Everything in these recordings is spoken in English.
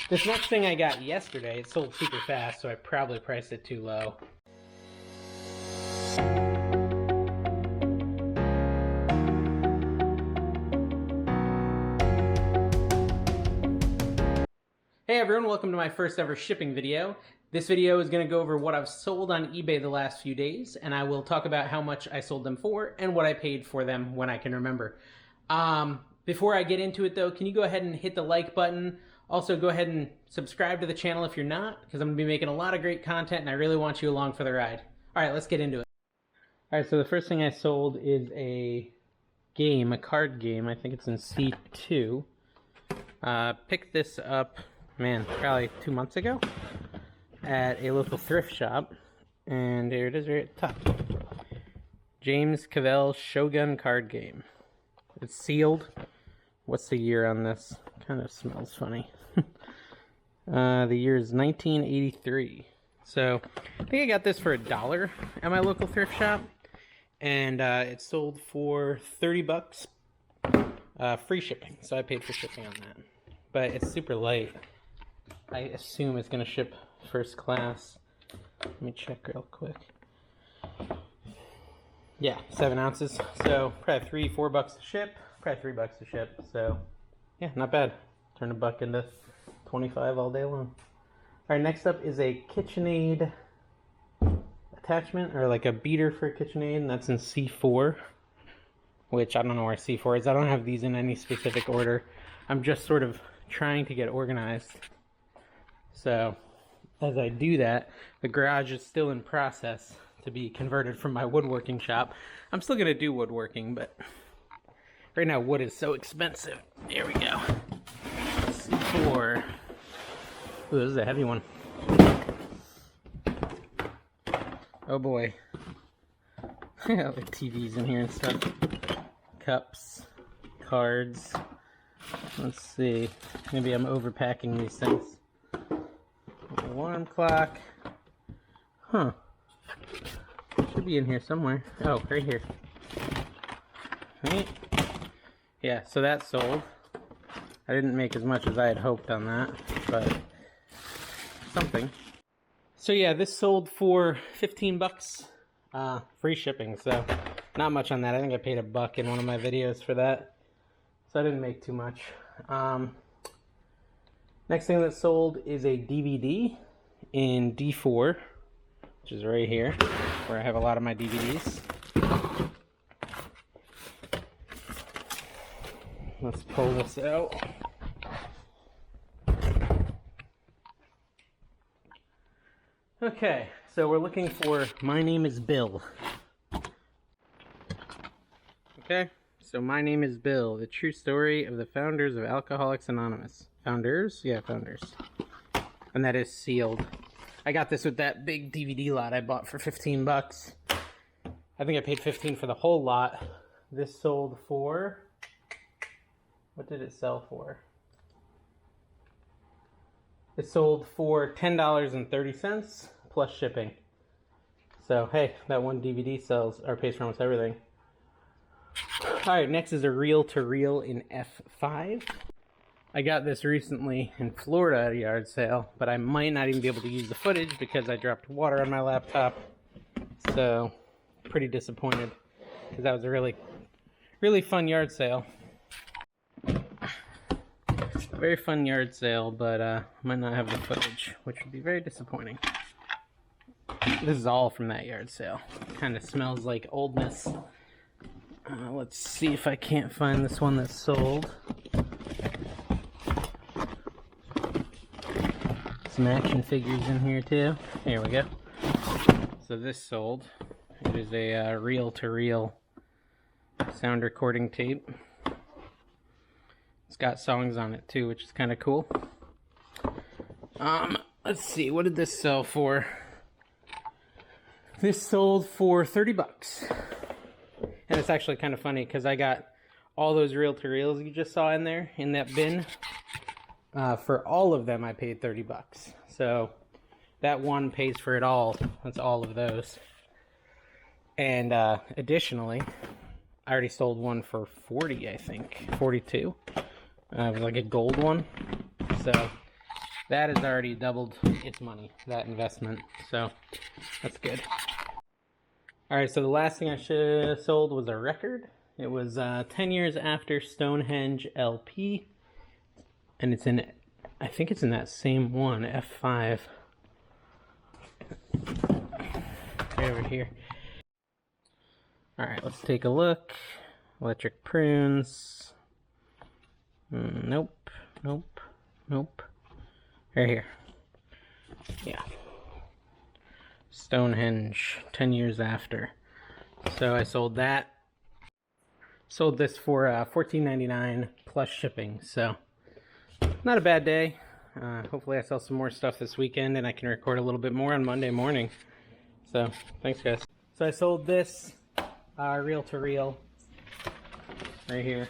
This next thing I got yesterday, it sold super fast, so I probably priced it too low. Hey everyone, welcome to my first ever shipping video. This video is going to go over what I've sold on eBay the last few days, and I will talk about how much I sold them for and what I paid for them when I can remember. Before I get into it though, can you go ahead and hit the like button? Also go ahead and subscribe to the channel if you're not, because I'm going to be making a lot of great content and I really want you along for the ride. Alright, let's get into it. Alright, so the first thing I sold is a game, a card game. I think it's in C2. Picked this up, man, probably 2 months ago at a local thrift shop, and there it is right at the top. James Cavell Shogun card game. It's sealed. What's the year on this? Kind of smells funny. The year is 1983. So I think I got this for $1 at my local thrift shop, and it sold for 30 bucks, free shipping. So I paid for shipping on that, but it's super light. I assume it's going to ship first class. Let me check real quick. Yeah, 7 ounces. So probably $3-4 to ship. Probably $3 to ship. So yeah, not bad. Turn $1 into 25 all day long. Alright, next up is a KitchenAid attachment, or like a beater for a KitchenAid, and that's in C4. Which I don't know where C4 is. I don't have these in any specific order. I'm just sort of trying to get organized. So as I do that, the garage is still in process to be converted from my woodworking shop. I'm still gonna do woodworking, but right now wood is so expensive. There we go. C4. Ooh, this is a heavy one. Oh boy. Got the TVs in here and stuff. Cups, cards. Let's see. Maybe I'm overpacking these things. Alarm clock. Huh. Should be in here somewhere. Oh, right here. Right? Yeah, so that sold. I didn't make as much as I had hoped on that, but something. So yeah, this sold for 15 bucks. Free shipping, so not much on that. I think I paid $1 in one of my videos for that. So I didn't make too much. Next thing that sold is a DVD in D4, which is right here, where I have a lot of my DVDs. Let's pull this out. Okay, so we're looking for My Name is Bill. Okay, so My Name is Bill, the true story of the founders of Alcoholics Anonymous. Founders? Yeah, founders. And that is sealed. I got this with that big DVD lot I bought for 15 bucks. I think I paid 15 for the whole lot. This sold for... what did it sell for? It sold for $10.30 plus shipping. So hey, that one DVD sells or pays for almost everything. Alright, next is a reel-to-reel in F5. I got this recently in Florida at a yard sale, but I might not even be able to use the footage because I dropped water on my laptop. So, pretty disappointed, because that was a really, really fun yard sale. Very fun yard sale, but might not have the footage, which would be very disappointing. This is all from that yard sale. Kind of smells like oldness. Let's see if I can't find this one that sold. Some action figures in here too. Here we go. So this sold. It is a reel-to-reel sound recording tape. It's got songs on it too, which is kind of cool. Let's see, what did this sell for? This sold for 30 bucks. And it's actually kind of funny because I got all those reel-to-reels you just saw in there, in that bin. For all of them, I paid 30 bucks. So that one pays for it all. That's all of those. And additionally, I already sold one for 40, I think. 42. It was like a gold one. So that has already doubled its money, that investment. So that's good. Alright, so the last thing I should have sold was a record. It was 10 years after Stonehenge LP. And it's in, I think it's in that same one, F5. Right over here. Alright, let's take a look. Electric Prunes. Nope, nope, nope. Right here. Yeah. Stonehenge, 10 years after. So I sold that. Sold this for $14.99 plus shipping. So not a bad day. Hopefully I sell some more stuff this weekend and I can record a little bit more on Monday morning. So thanks, guys. So I sold this reel-to-reel right here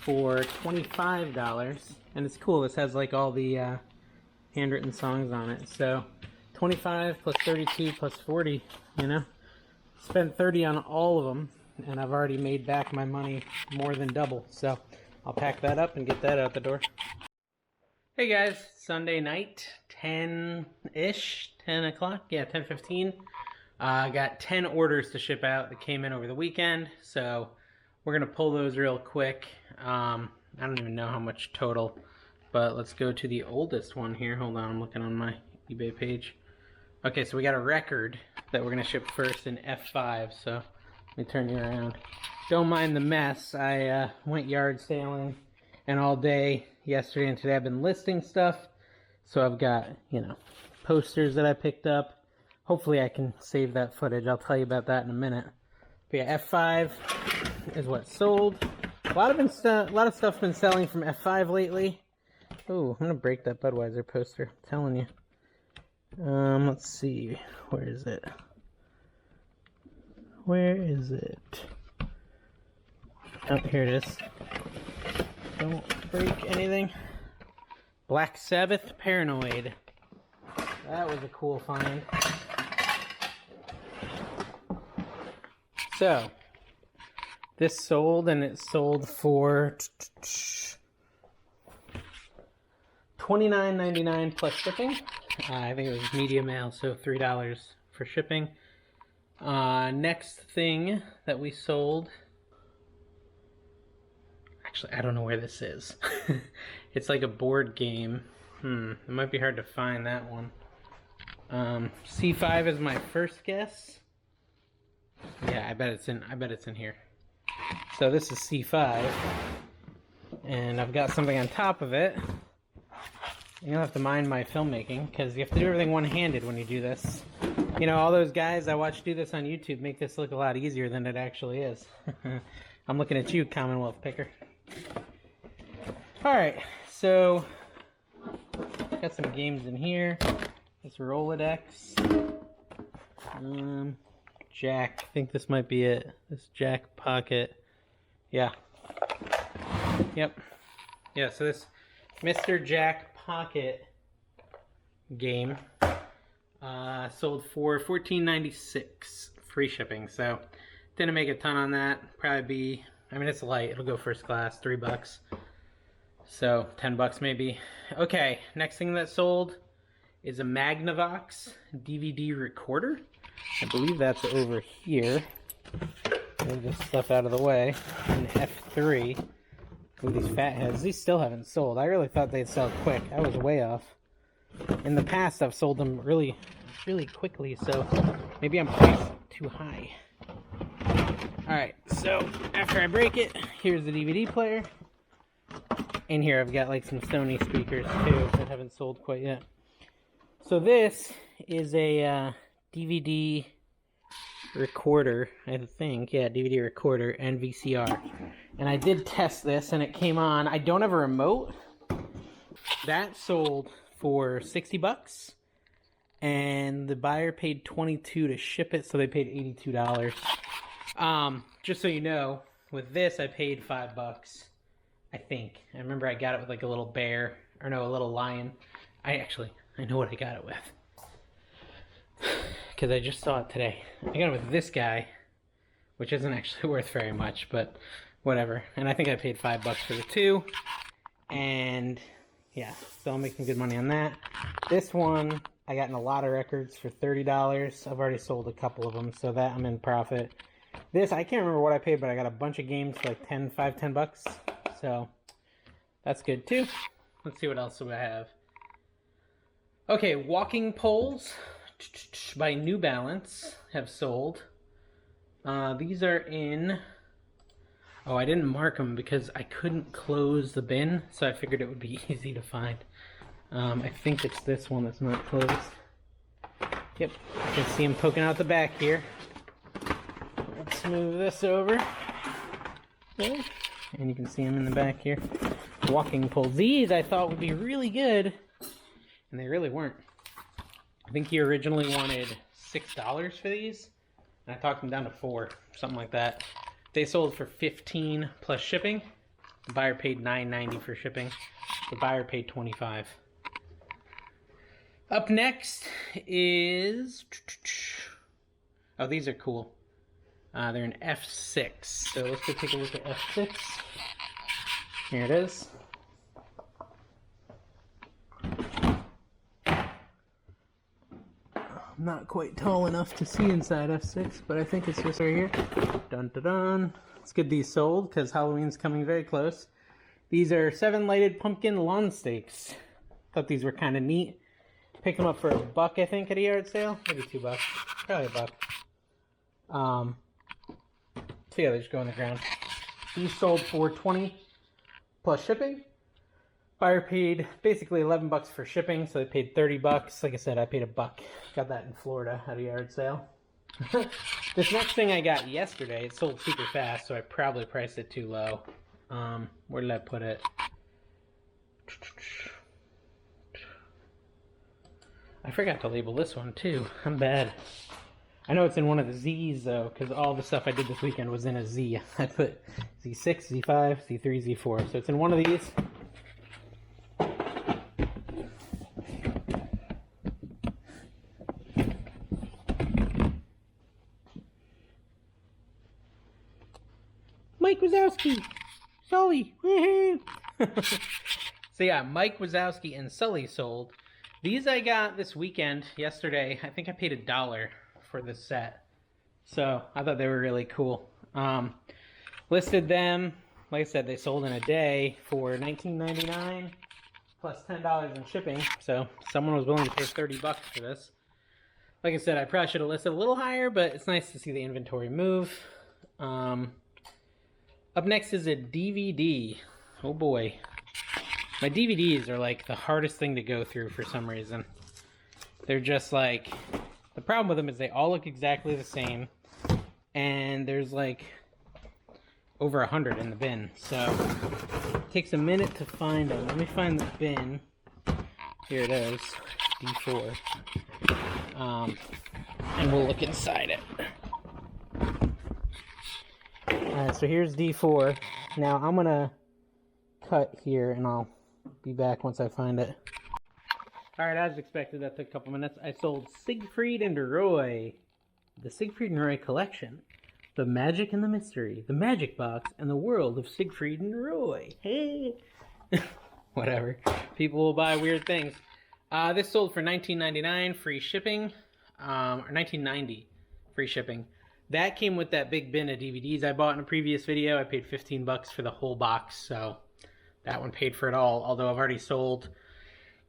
for $25, and it's cool. This has like all the handwritten songs on it. So 25 plus 32 plus 40, you know, spent 30 on all of them, and I've already made back my money more than double. So I'll pack that up and get that out the door. Hey guys, Sunday night, 10-ish, 10 o'clock, yeah, 10:15. I got 10 orders to ship out that came in over the weekend, so we're gonna pull those real quick. I don't even know how much total, but let's go to the oldest one here. Hold on, I'm looking on my eBay page. Okay, so we got a record that we're gonna ship first in F5, so let me turn you around. Don't mind the mess. I went yard sailing, and all day yesterday and today I've been listing stuff. So I've got, you know, posters that I picked up. Hopefully I can save that footage. I'll tell you about that in a minute. But yeah, F5 is what sold. A lot of stuff's been selling from F5 lately. Oh, I'm gonna break that Budweiser poster. I'm telling you. Let's see. Where is it? Where is it? Oh, here it is. Don't break anything. Black Sabbath Paranoid. That was a cool find. So, this sold, and it sold for $29.99 plus shipping. I think it was medium mail, so $3 for shipping. Next thing that we sold, actually I don't know where this is. It's like a board game. It might be hard to find that one. C5 is my first guess. Yeah, I bet it's in here. So this is C5, and I've got something on top of it. You'll have to mind my filmmaking, because you have to do everything one-handed when you do this. You know, all those guys I watch do this on YouTube make this look a lot easier than it actually is. I'm looking at you, Commonwealth Picker. Alright, so got some games in here. This Rolodex. Jack. I think this might be it. This Jack Pocket. Yeah. Yep. Yeah, so this Mr. Jack Pocket game sold for $14.96 free shipping. So didn't make a ton on that. Probably be, I mean, it's light. It'll go first class, $3. So $10 maybe. Okay, next thing that sold is a Magnavox DVD recorder. I believe that's over here. Move this stuff out of the way. An F3. Ooh, these fat heads. These still haven't sold. I really thought they'd sell quick. I was way off. In the past, I've sold them really, really quickly, so maybe I'm priced too high. Alright, so after I break it, here's the DVD player. In here, I've got like some Sony speakers too that haven't sold quite yet. So this is a DVD recorder, I think. Yeah, DVD recorder and VCR. And I did test this and it came on. I don't have a remote. That sold for $60 and the buyer paid $22 to ship it, so they paid $82. Just so you know, with this I paid $5, I think. I remember I got it with like a little bear, or no, a little lion. I know what I got it with, because I just saw it today. I got it with this guy, which isn't actually worth very much, but whatever. And I think I paid $5 for the two. And Yeah, so I'm making good money on that. This one, I got in a lot of records for $30. I've already sold a couple of them, so that I'm in profit. This, I can't remember what I paid, but I got a bunch of games for like 10 bucks. So that's good too. Let's see what else do I have. Okay, walking poles by New Balance have sold. These are in... Oh, I didn't mark them because I couldn't close the bin, so I figured it would be easy to find. I think it's this one that's not closed. Yep, I can see them poking out the back here. Let's move this over. Okay. And you can see them in the back here. Walking poles. These I thought would be really good, and they really weren't. I think he originally wanted $6 for these, and I talked him down to $4, something like that. They sold for $15 plus shipping. The buyer paid $9.90 for shipping. The buyer paid $25. Up next is... Oh, these are cool. They're an F6. So let's go take a look at F6. Here it is. I'm not quite tall enough to see inside F6, but I think it's just right here. Dun dun dun. Let's get these sold because Halloween's coming very close. These are 7 lighted pumpkin lawn stakes. Thought these were kind of neat. Picked them up for $1, I think, at a yard sale. Maybe $2. Probably $1. So yeah, they just go on the ground. These sold for $20 plus shipping. Buyer paid basically $11 for shipping, so they paid $30. Like I said, I paid $1. Got that in Florida at a yard sale. This next thing I got yesterday, it sold super fast, so I probably priced it too low. Where did I put it? I forgot to label this one too. I'm bad. I know it's in one of the Z's though, because all the stuff I did this weekend was in a Z. I put Z6, Z5, Z3, Z4. So it's in one of these. Mike Wazowski, Sully, woohoo! So yeah, Mike Wazowski and Sully sold. These I got this weekend, yesterday. I think I paid $1 for this set. So I thought they were really cool. Listed them, like I said, they sold in a day for $19.99 plus $10 in shipping. So someone was willing to pay $30 for this. Like I said, I probably should have listed a little higher, but it's nice to see the inventory move. Up next is a DVD. Oh boy. My DVDs are like the hardest thing to go through for some reason. They're just like, the problem with them is they all look exactly the same, and there's like over 100 in the bin, so it takes a minute to find them. Let me find the bin. Here it is, D4. And we'll look inside it. Alright, so here's D4. Now I'm gonna cut here and I'll be back once I find it. Alright, as expected, that took a couple minutes. I sold Siegfried and Roy. The Siegfried and Roy collection. The magic and the mystery. The magic box and the world of Siegfried and Roy. Hey! Whatever. People will buy weird things. This sold for $19.99 free shipping. Or $19.90 free shipping. That came with that big bin of DVDs I bought in a previous video. I paid $15 for the whole box, so that one paid for it all. Although I've already sold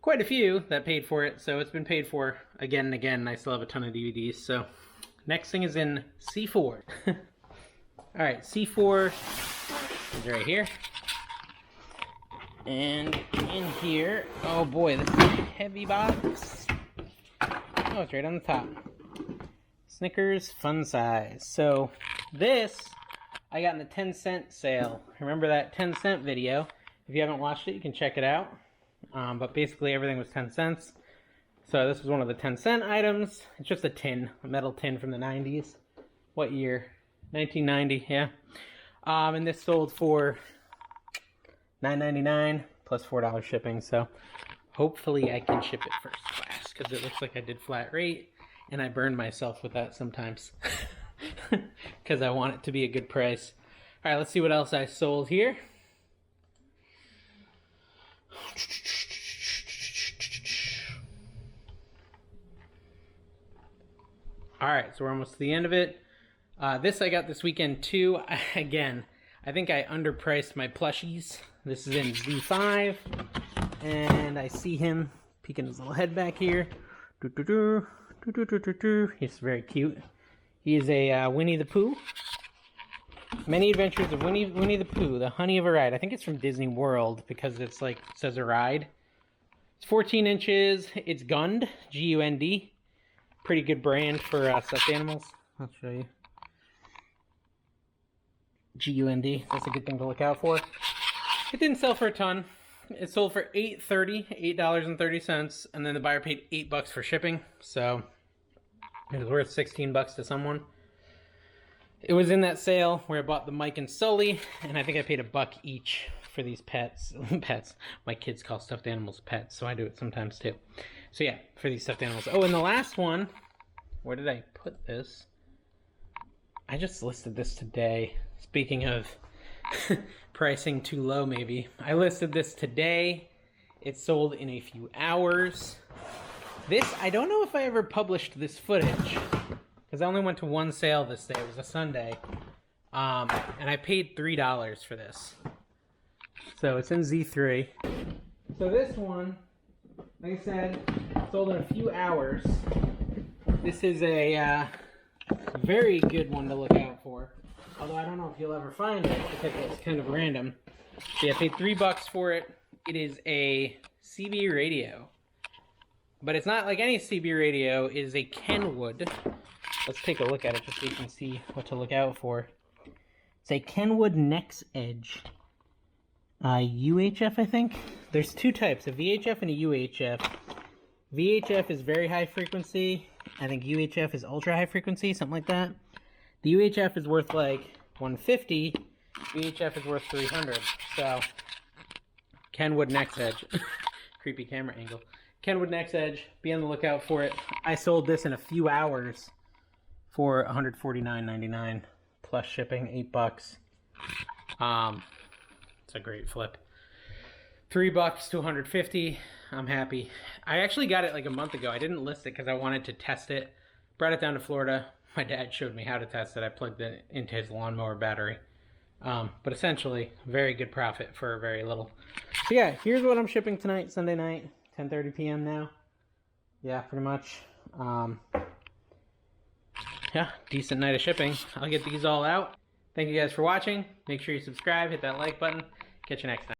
quite a few that paid for it, so it's been paid for again and again, and I still have a ton of DVDs. So next thing is in C4. Alright, C4 is right here. And in here, oh boy, this is a heavy box. Oh, it's right on the top. Snickers Fun Size. So this I got in the 10-cent sale. Remember that 10-cent video? If you haven't watched it, you can check it out. But basically everything was 10 cents. So this was one of the 10-cent items. It's just a tin, a metal tin from the 90s. What year? 1990, yeah. And this sold for $9.99 plus $4 shipping. So hopefully I can ship it first class because it looks like I did flat rate. And I burn myself with that sometimes because I want it to be a good price. All right, let's see what else I sold here. All right, so we're almost to the end of it. This I got this weekend too. Again, I think I underpriced my plushies. This is in Z5, and I see him peeking his little head back here. He's very cute. He is a Winnie the Pooh. Many Adventures of Winnie the Pooh, the Honey of a Ride. I think it's from Disney World because it's like, it says a ride. It's 14 inches. It's Gund, G-U-N-D. Pretty good brand for stuffed animals. I'll show you. G-U-N-D. That's a good thing to look out for. It didn't sell for a ton. It sold for $8.30, and then the buyer paid $8 for shipping. So it was worth $16 to someone. It was in that sale where I bought the Mike and Sully, and I think I paid $1 each for these pets. Pets. My kids call stuffed animals pets, so I do it sometimes too. So yeah, for these stuffed animals. Oh, and the last one, where did I put this? I just listed this today. Speaking of pricing too low, maybe. I listed this today. It sold in a few hours. This, I don't know if I ever published this footage, because I only went to one sale this day. It was a Sunday. And I paid $3 for this. So it's in Z3. So this one, like I said, sold in a few hours. This is a very good one to look out for. Although I don't know if you'll ever find it because it's kind of random. So yeah, I paid $3 for it. It is a CB radio. But it's not like any CB radio. It is a Kenwood. Let's take a look at it just so you can see what to look out for. It's a Kenwood Next Edge. UHF, I think. There's two types, a VHF and a UHF. VHF is very high frequency. I think UHF is ultra high frequency, something like that. The UHF is worth like 150. VHF is worth 300. So, Kenwood Next Edge. Creepy camera angle. Kenwood Next Edge. Be on the lookout for it. I sold this in a few hours for $149.99 plus shipping, $8. It's a great flip. $3 to $150. I'm happy. I actually got it like a month ago. I didn't list it because I wanted to test it. Brought it down to Florida. My dad showed me how to test it. I plugged it into his lawnmower battery. But essentially, very good profit for very little. So yeah, here's what I'm shipping tonight, Sunday night, 10:30 p.m. now. Yeah, pretty much. Yeah, decent night of shipping. I'll get these all out. Thank you guys for watching. Make sure you subscribe, hit that like button. Catch you next time.